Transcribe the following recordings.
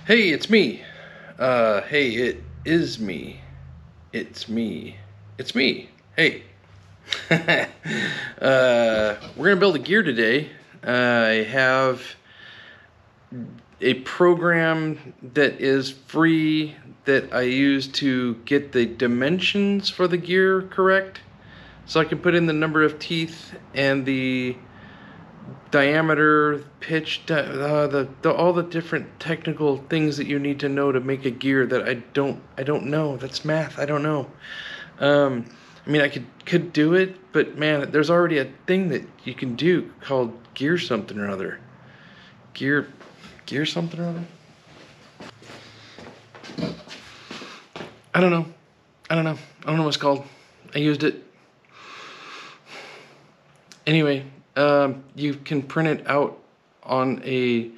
Hey, it's me. Hey, it is me. It's me. It's me. Hey. We're gonna build a gear today. I have a program that is free that I use to get the dimensions for the gear correct. So I can put in the number of teeth and the diameter, pitch, all the different technical things that you need to know to make a gear that I don't know. That's math. I don't know. I mean, I could do it, but man, there's already a thing that you can do called gear something or other. Gear something or other. I don't know. I don't know. I don't know what it's called. I used it. Anyway, you can print it out on a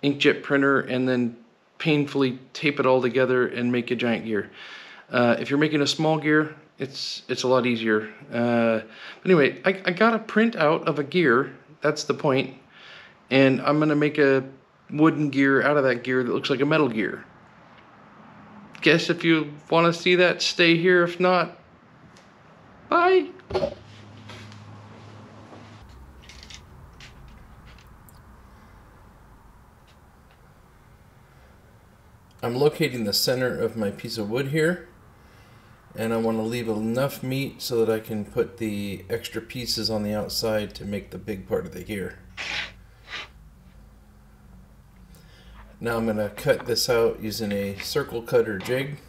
inkjet printer and then painfully tape it all together and make a giant gear. If you're making a small gear, it's a lot easier. But anyway, I got a print out of a gear. That's the point. And I'm gonna make a wooden gear out of that gear that looks like a metal gear. Guess if you want to see that, stay here. If not, bye. I'm locating the center of my piece of wood here, and I want to leave enough meat so that I can put the extra pieces on the outside to make the big part of the gear. Now I'm going to cut this out using a circle cutter jig.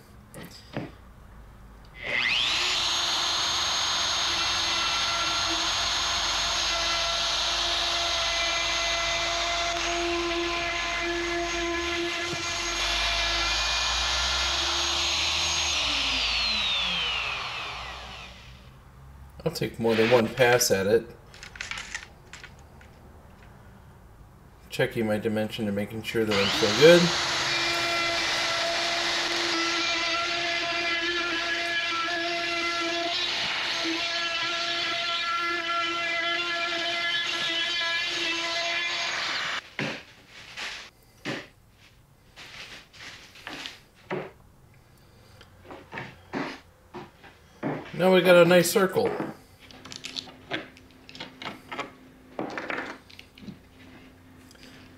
I'll take more than one pass at it, checking my dimension and making sure that I'm still good. Now we got a nice circle.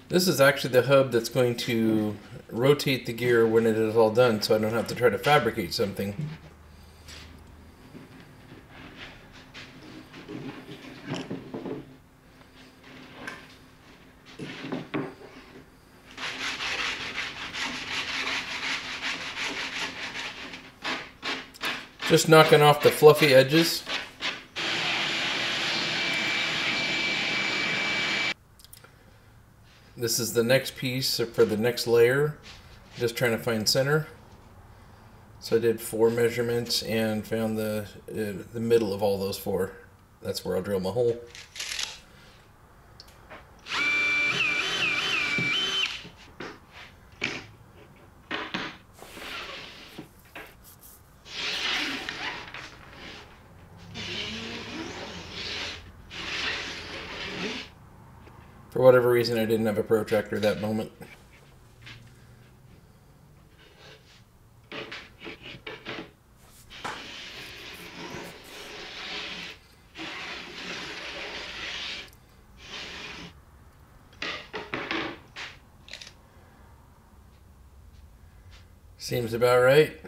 This is actually the hub that's going to rotate the gear when it is all done, so I don't have to try to fabricate something. Just knocking off the fluffy edges. This is the next piece for the next layer. Just trying to find center. So I did 4 measurements and found the middle of all those 4. That's where I'll drill my hole. For whatever reason, I didn't have a protractor that moment. Seems about right.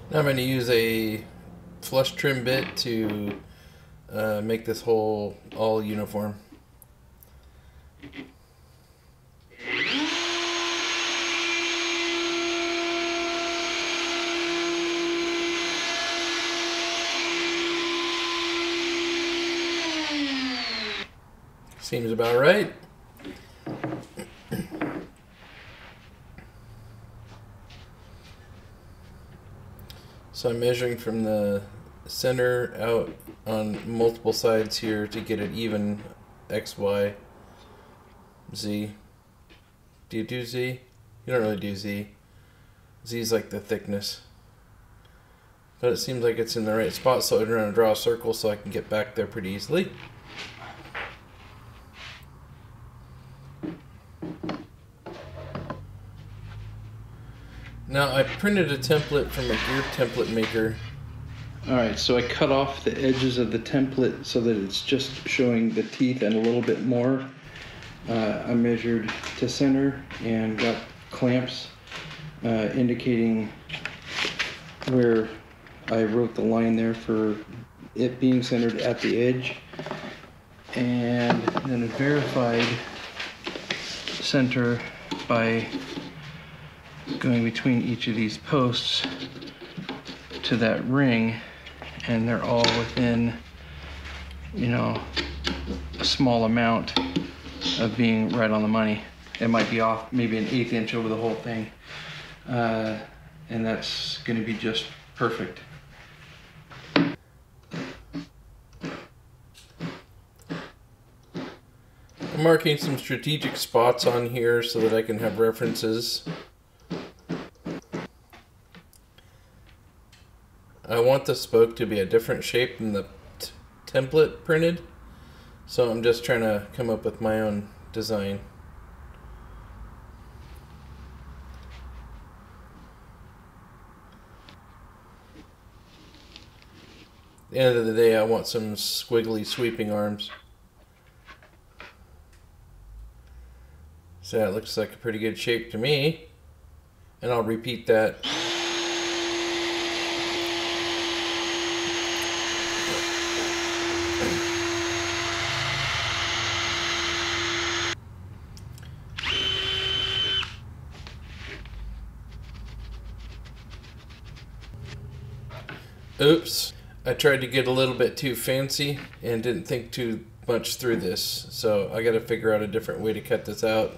Now I'm going to use a flush trim bit to make this hole all uniform. Seems about right. So I'm measuring from the center out on multiple sides here to get it even X, Y, Z. Do you do Z? You don't really do Z. Z is like the thickness. But it seems like it's in the right spot, so I'm going to draw a circle so I can get back there pretty easily. Now I printed a template from a gear template maker. Alright, so I cut off the edges of the template so that it's just showing the teeth and a little bit more. I measured to center and got clamps indicating where I wrote the line there for it being centered at the edge. And then a verified center by going between each of these posts to that ring, and they're all within, you know, a small amount of being right on the money. It might be off maybe an 1/8 inch over the whole thing, and that's going to be just perfect. I'm marking some strategic spots on here so that I can have references. I want the spoke to be a different shape than the template printed, so I'm just trying to come up with my own design. At the end of the day, I want some squiggly sweeping arms. So that looks like a pretty good shape to me, and I'll repeat that. Oops, I tried to get a little bit too fancy and didn't think too much through this, so I got to figure out a different way to cut this out.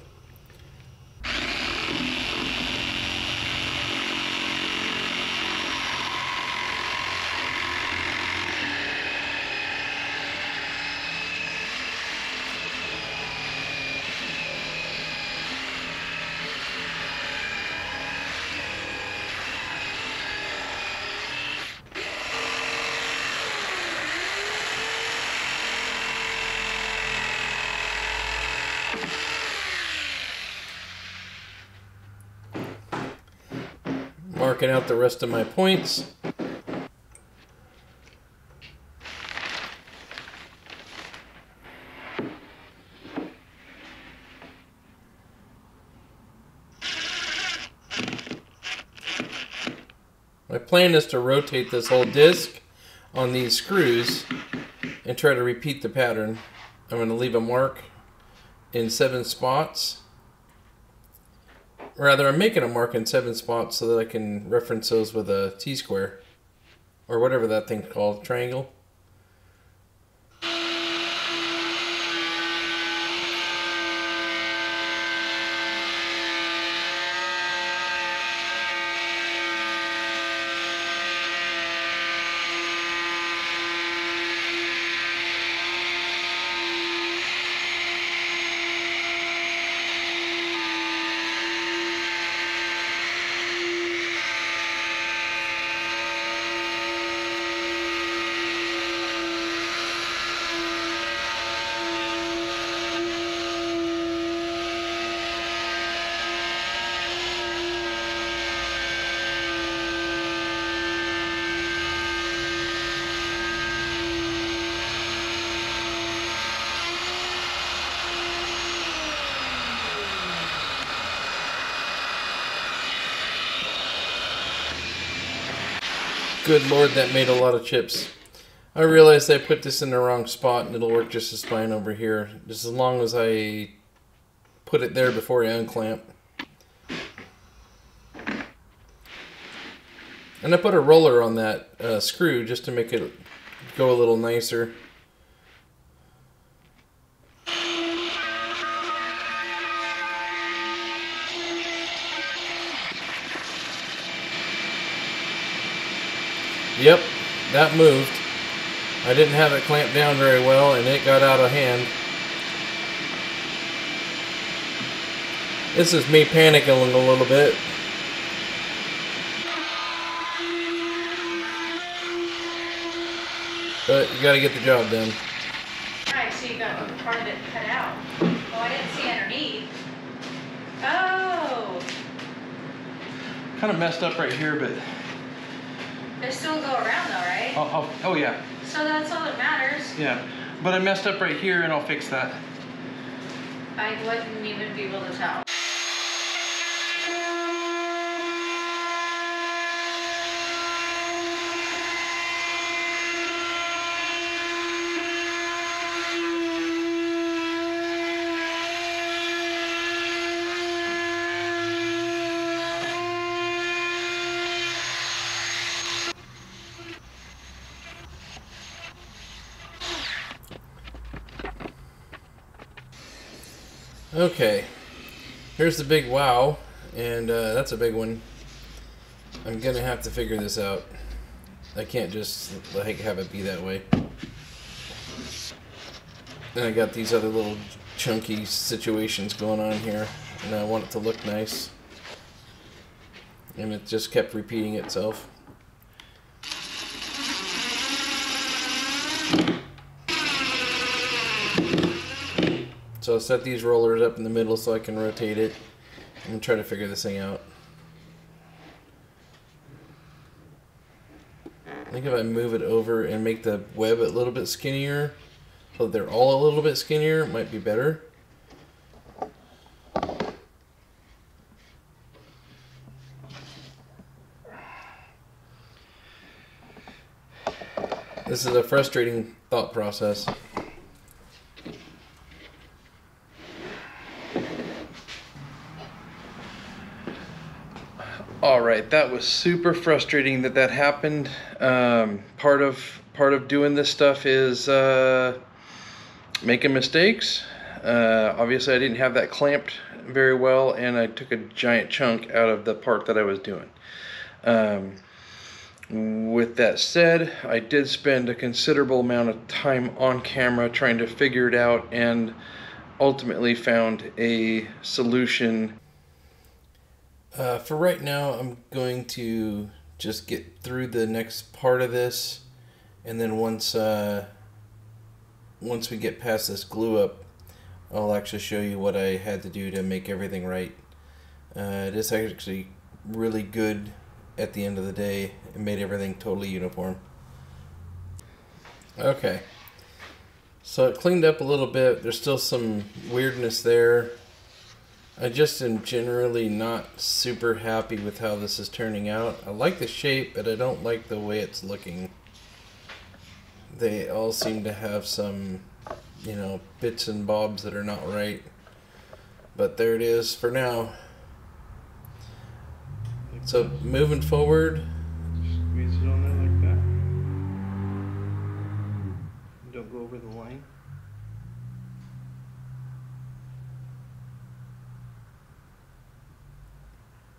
Marking out the rest of my points. My plan is to rotate this whole disc on these screws and try to repeat the pattern. I'm going to leave a mark in 7 spots. Rather, I'm making a mark in 7 spots so that I can reference those with a T-square, or whatever that thing's called, triangle. Good Lord, that made a lot of chips. I realized I put this in the wrong spot and it'll work just as fine over here, just as long as I put it there before I unclamp. And I put a roller on that screw just to make it go a little nicer. Yep, that moved. I didn't have it clamped down very well, and it got out of hand. This is me panicking a little bit. But you gotta get the job done. Alright, so you got part of it cut out. Oh, I didn't see underneath. Oh, Kind of messed up right here, but they still go around though, right? oh yeah, So that's all that matters. yeah. But I messed up right here, and I'll fix that. I wouldn't even be able to tell. Okay, here's the big wow, and that's a big one. I'm gonna have to figure this out. I can't just like have it be that way. And I got these other little chunky situations going on here, and I want it to look nice. And it just kept repeating itself. So I'll set these rollers up in the middle so I can rotate it and try to figure this thing out. I think if I move it over and make the web a little bit skinnier, so that they're all a little bit skinnier, it might be better. This is a frustrating thought process. All right, that was super frustrating that happened. Part of doing this stuff is making mistakes. Obviously, I didn't have that clamped very well, and I took a giant chunk out of the part that I was doing. With that said, I did spend a considerable amount of time on camera trying to figure it out, and ultimately found a solution. For right now, I'm going to just get through the next part of this, and then once we get past this glue up, I'll actually show you what I had to do to make everything right. It is actually really good at the end of the day. It made everything totally uniform. Okay, so it cleaned up a little bit. There's still some weirdness there. I just am generally not super happy with how this is turning out. I like the shape, but I don't like the way it's looking. They all seem to have some, you know, bits and bobs that are not right. But there it is for now. So moving forward. Squeeze it on there like that. Don't go over the line.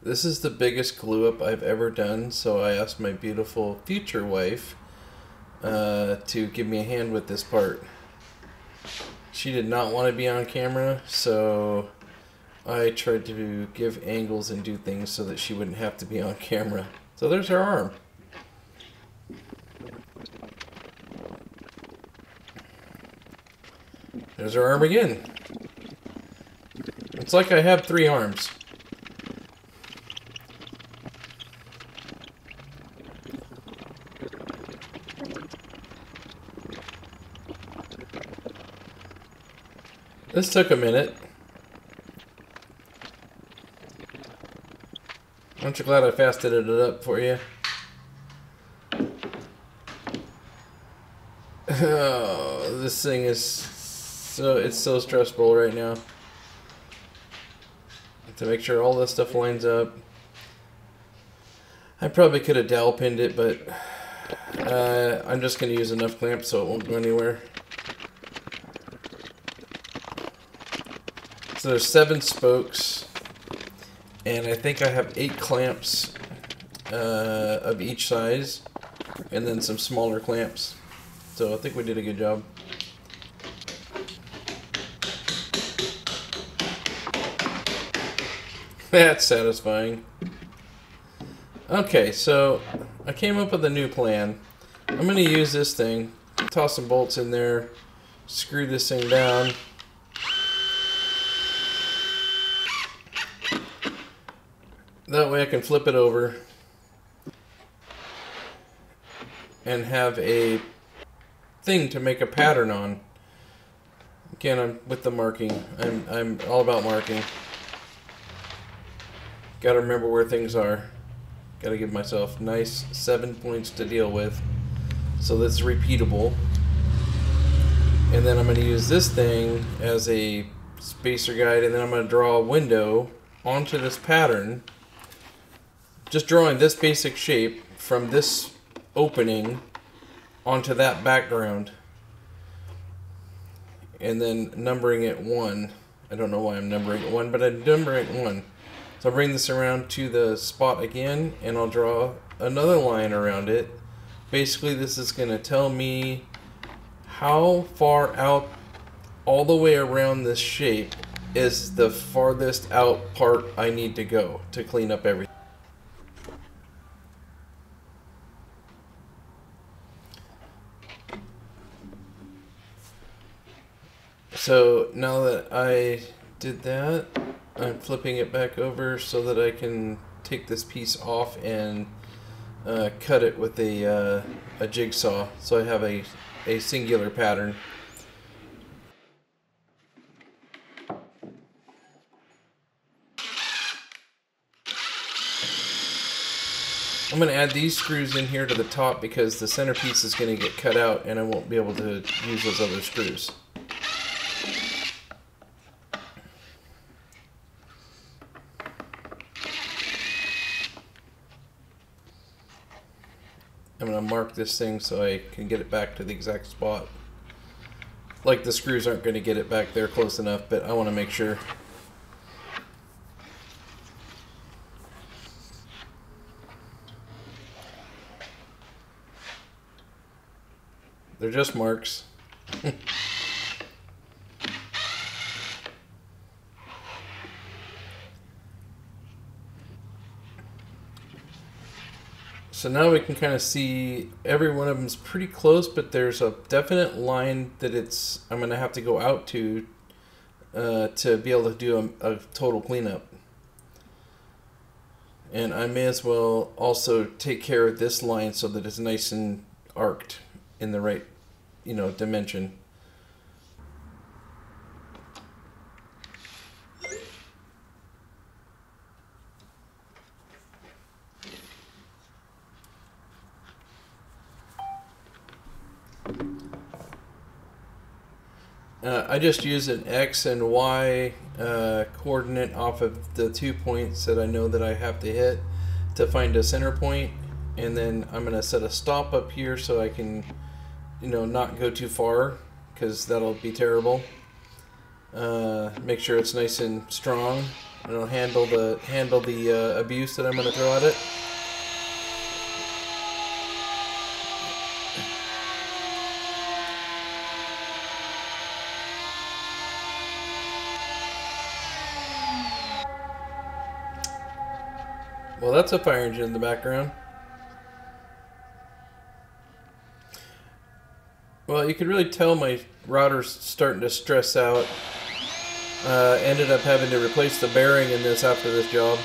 This is the biggest glue up I've ever done, so I asked my beautiful future wife to give me a hand with this part. She did not want to be on camera, so I tried to give angles and do things so that she wouldn't have to be on camera. So there's her arm. There's her arm again. It's like I have 3 arms. This took a minute. Aren't you glad I fasted it up for you? Oh, this thing is it's so stressful right now. To make sure all this stuff lines up. I probably could have dowel pinned it, but I'm just going to use enough clamps so it won't go anywhere. So there's 7 spokes, and I think I have 8 clamps of each size. and then some smaller clamps. So I think we did a good job. That's satisfying. Okay, so I came up with a new plan. I'm going to use this thing, toss some bolts in there, screw this thing down. That way I can flip it over and have a thing to make a pattern on. Again, I'm with the marking. I'm all about marking. Got to remember where things are. Got to give myself nice 7 points to deal with, so that's repeatable. And then I'm going to use this thing as a spacer guide, and then I'm going to draw a window onto this pattern. Just drawing this basic shape from this opening onto that background, and then numbering it 1. I don't know why I'm numbering it 1, but I'm numbering it 1. So I'll bring this around to the spot again, and I'll draw another line around it. Basically, this is going to tell me how far out all the way around this shape is the farthest out part I need to go to clean up everything. So now that I did that, I'm flipping it back over so that I can take this piece off and cut it with a jigsaw, so I have a singular pattern. I'm going to add these screws in here to the top because the centerpiece is going to get cut out and I won't be able to use those other screws. I'm going to mark this thing so I can get it back to the exact spot. Like the screws aren't going to get it back there close enough, but I want to make sure. They're just marks. So now we can kind of see every one of them is pretty close, but there's a definite line that I'm going to have to go out to be able to do a total cleanup. And I may as well also take care of this line so that it's nice and arced in the right, dimension. I just use an X and Y coordinate off of the 2 points that I know that I have to hit to find a center point, and then I'm going to set a stop up here so I can, not go too far because that'll be terrible. Make sure it's nice and strong, and it'll handle the abuse that I'm going to throw at it. Well, that's a fire engine in the background. Well, you could really tell my router's starting to stress out. Ended up having to replace the bearing in this after this job.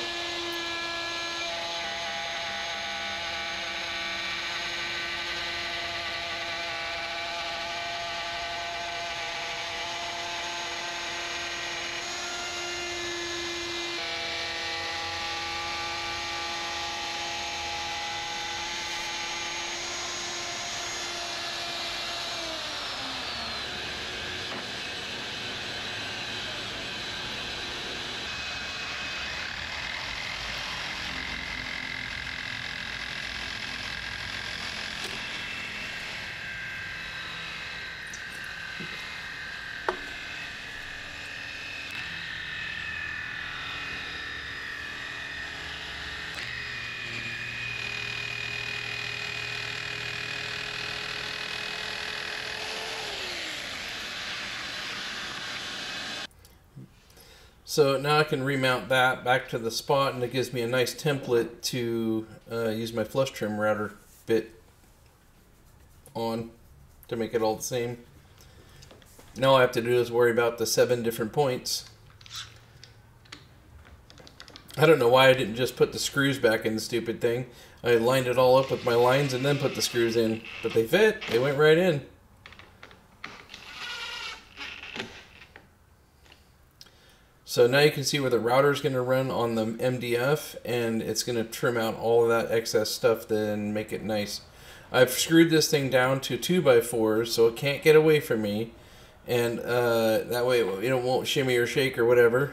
So now I can remount that back to the spot, and it gives me a nice template to use my flush trim router bit on to make it all the same. Now all I have to do is worry about the 7 different points. I don't know why I didn't just put the screws back in the stupid thing. I lined it all up with my lines and then put the screws in, but they fit. They went right in. So now you can see where the router is going to run on the MDF, and it's going to trim out all of that excess stuff then make it nice. I've screwed this thing down to 2x4s so it can't get away from me, and that way it won't shimmy or shake or whatever.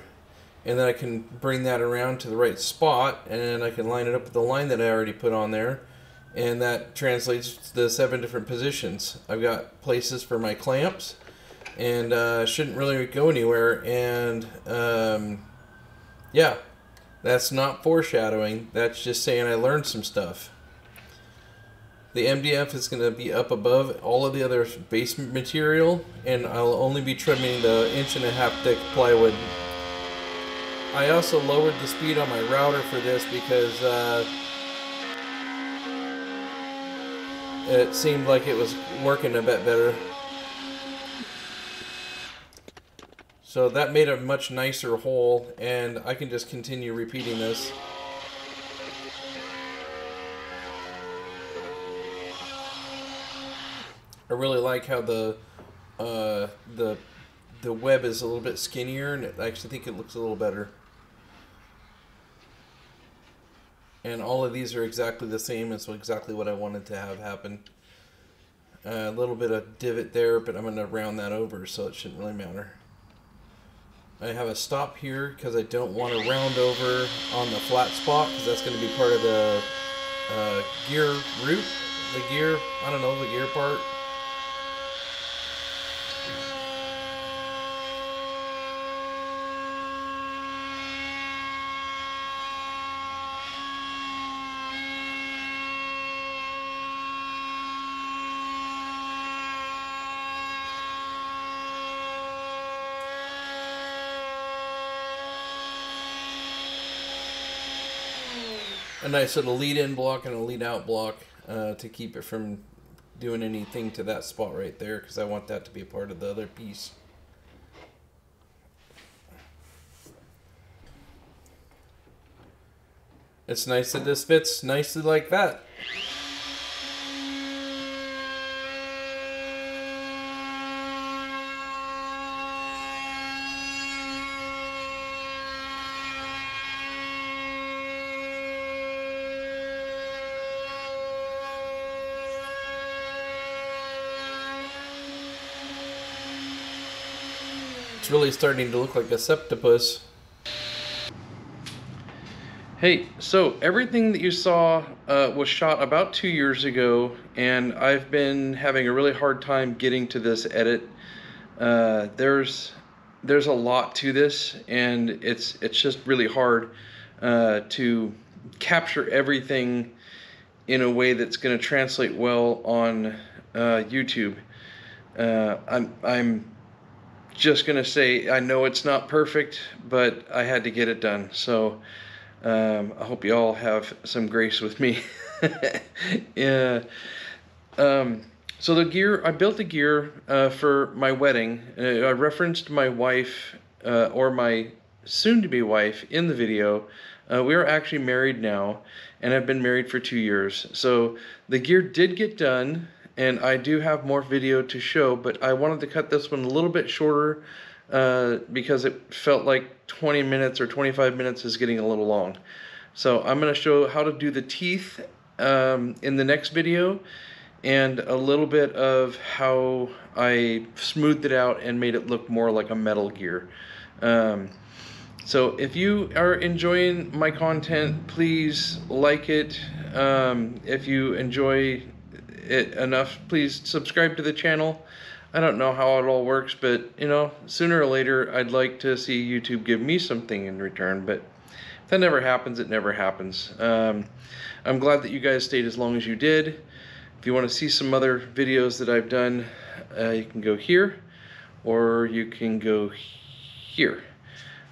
And then I can bring that around to the right spot, and I can line it up with the line that I already put on there, and that translates to the 7 different positions. I've got places for my clamps, and shouldn't really go anywhere. And yeah, that's not foreshadowing. That's just saying I learned some stuff. The MDF is going to be up above all of the other base material, and I'll only be trimming the 1.5-inch thick plywood. I also lowered the speed on my router for this because it seemed like it was working a bit better. So that made a much nicer hole, and I can just continue repeating this. I really like how the web is a little bit skinnier, and I actually think it looks a little better. And all of these are exactly the same as exactly what I wanted to have happen. A little bit of divot there, but I'm going to round that over, so it shouldn't really matter. I have a stop here because I don't want to round over on the flat spot, because that's going to be part of the gear root. The gear, I don't know, the gear part. A nice little lead-in block and a lead-out block to keep it from doing anything to that spot right there, because I want that to be a part of the other piece. It's nice that this fits nicely like that. It's really starting to look like a septopus. Hey, so everything that you saw was shot about 2 years ago, and I've been having a really hard time getting to this edit. There's a lot to this, and it's just really hard to capture everything in a way that's going to translate well on YouTube. I'm just going to say I know it's not perfect, but I had to get it done. So I hope you all have some grace with me. Yeah. So the gear, I built the gear for my wedding. I referenced my wife or my soon-to-be wife in the video. We are actually married now, and I've been married for 2 years. So the gear did get done, and I do have more video to show, but I wanted to cut this one a little bit shorter because it felt like 20 minutes or 25 minutes is getting a little long. So I'm going to show how to do the teeth in the next video, and a little bit of how I smoothed it out and made it look more like a metal gear. So if you are enjoying my content, please like it. If you enjoy it enough, please subscribe to the channel. I don't know how it all works, but you know, sooner or later I'd like to see YouTube give me something in return, but if that never happens, it never happens. I'm glad that you guys stayed as long as you did. If you want to see some other videos that I've done, you can go here, or you can go here.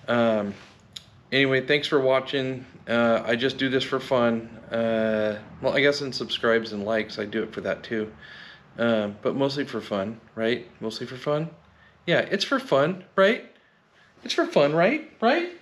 Anyway, thanks for watching. I just do this for fun. Well, I guess in subscribes and likes, I do it for that too. But mostly for fun, right? Mostly for fun? Yeah, it's for fun, right? It's for fun, right? Right?